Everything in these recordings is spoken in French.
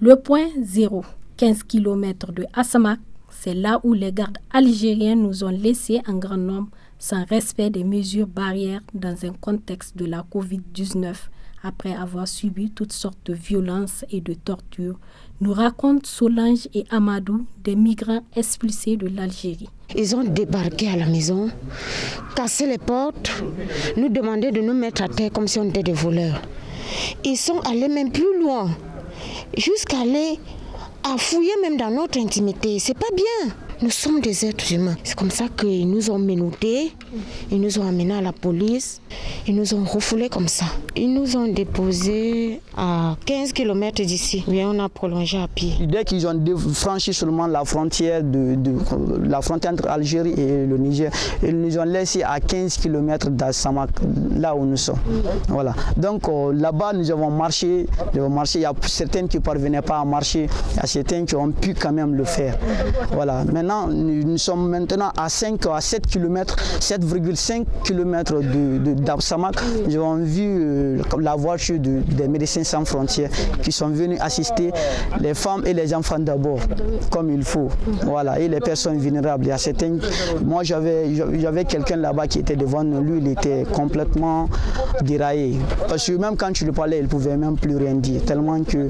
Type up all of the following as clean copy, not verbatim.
Le point zéro, 15 km de Assamak, c'est là où les gardes algériens nous ont laissés en grand nombre sans respect des mesures barrières dans un contexte de la Covid-19 après avoir subi toutes sortes de violences et de tortures, nous racontent Solange et Amadou, des migrants expulsés de l'Algérie. Ils ont débarqué à la maison, cassé les portes, nous demandaient de nous mettre à terre comme si on était des voleurs. Ils sont allés même plus loin, jusqu'à aller à fouiller même dans notre intimité. C'est pas bien. Nous sommes des êtres humains. C'est comme ça qu'ils nous ont menottés, ils nous ont amenés à la police, ils nous ont refoulés comme ça. Ils nous ont déposés à 15 km d'ici. Et on a prolongé à pied. Dès qu'ils ont franchi seulement la frontière, la frontière entre Algérie et le Niger, ils nous ont laissés à 15 km d'Assamak, là où nous sommes. Voilà. Donc là-bas, nous avons marché. Il y a certains qui ne parvenaient pas à marcher, il y a certains qui ont pu quand même le faire. Voilà. Maintenant, nous sommes maintenant à 7 km, 7,5 km d'Assamak. Nous avons vu la voiture des Médecins sans frontières qui sont venus assister les femmes et les enfants d'abord, comme il faut. Voilà, et les personnes vulnérables. Il y a certains, moi j'avais quelqu'un là-bas qui était devant nous, lui il était complètement déraillé. Parce que même quand tu lui parlais, il ne pouvait même plus rien dire. Tellement que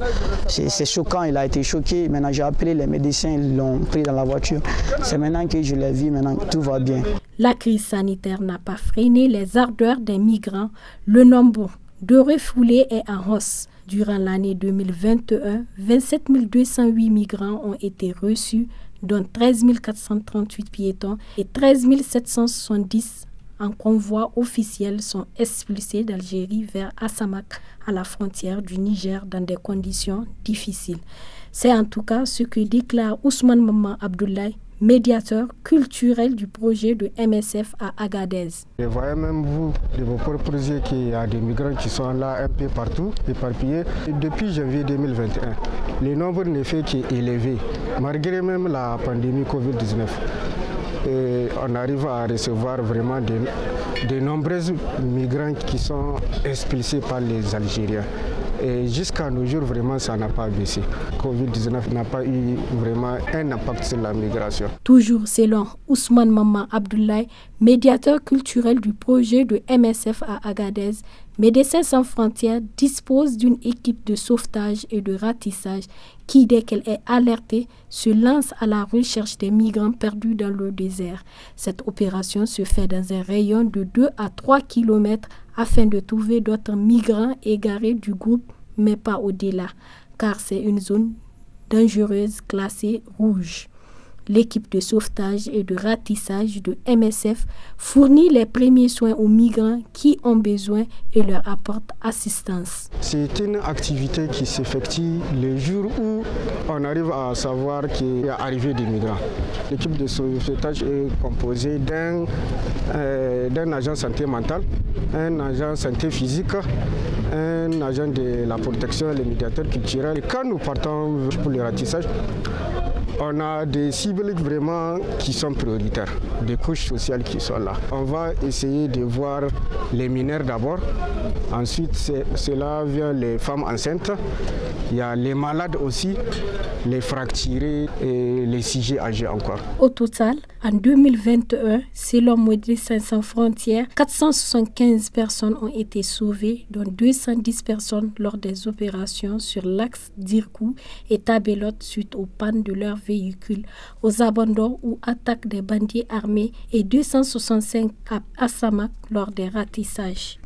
c'est choquant, il a été choqué. Maintenant j'ai appelé les médecins, ils l'ont pris dans la voiture. C'est maintenant que je l'ai vu, maintenant tout va bien. La crise sanitaire n'a pas freiné les ardeurs des migrants. Le nombre de refoulés est en hausse. Durant l'année 2021, 27 208 migrants ont été reçus, dont 13 438 piétons et 13 770 en convoi officiel sont expulsés d'Algérie vers Assamak, à la frontière du Niger, dans des conditions difficiles. C'est en tout cas ce que déclare Ousmane Maman Abdoulaye, médiateur culturel du projet de MSF à Agadez. Vous voyez même vous, de vos propres yeux, qu'il y a des migrants qui sont là un peu partout, éparpillés. Depuis janvier 2021, le nombre ne fait qu'élever, malgré même la pandémie Covid-19. Et on arrive à recevoir vraiment de nombreux migrants qui sont expulsés par les Algériens. Et jusqu'à nos jours, vraiment, ça n'a pas baissé. Covid-19 n'a pas eu vraiment un impact sur la migration. Toujours selon Ousmane Maman Abdoulaye, médiateur culturel du projet de MSF à Agadez, Médecins sans frontières dispose d'une équipe de sauvetage et de ratissage qui, dès qu'elle est alertée, se lance à la recherche des migrants perdus dans le désert. Cette opération se fait dans un rayon de 2 à 3 km afin de trouver d'autres migrants égarés du groupe, mais pas au-delà, car c'est une zone dangereuse classée rouge. L'équipe de sauvetage et de ratissage de MSF fournit les premiers soins aux migrants qui ont besoin et leur apporte assistance. C'est une activité qui s'effectue les jours où on arrive à savoir qu'il y a arrivé des migrants. L'équipe de sauvetage est composée d'un agent santé mentale, un agent santé physique, un agent de la protection, les médiateurs culturels. Et quand nous partons pour le ratissage, on a des cibles vraiment qui sont prioritaires, des couches sociales qui sont là. On va essayer de voir les mineurs d'abord. Ensuite, cela vient les femmes enceintes. Il y a les malades aussi, les fracturés et les sujets âgés encore. Au total, en 2021, selon Médecins sans frontières, 475 personnes ont été sauvées, dont 210 personnes lors des opérations sur l'axe d'Irkou et Tabelote suite aux pannes de leurs véhicules, aux abandons ou attaques des bandits armés et 265 à Assamak lors des ratissages.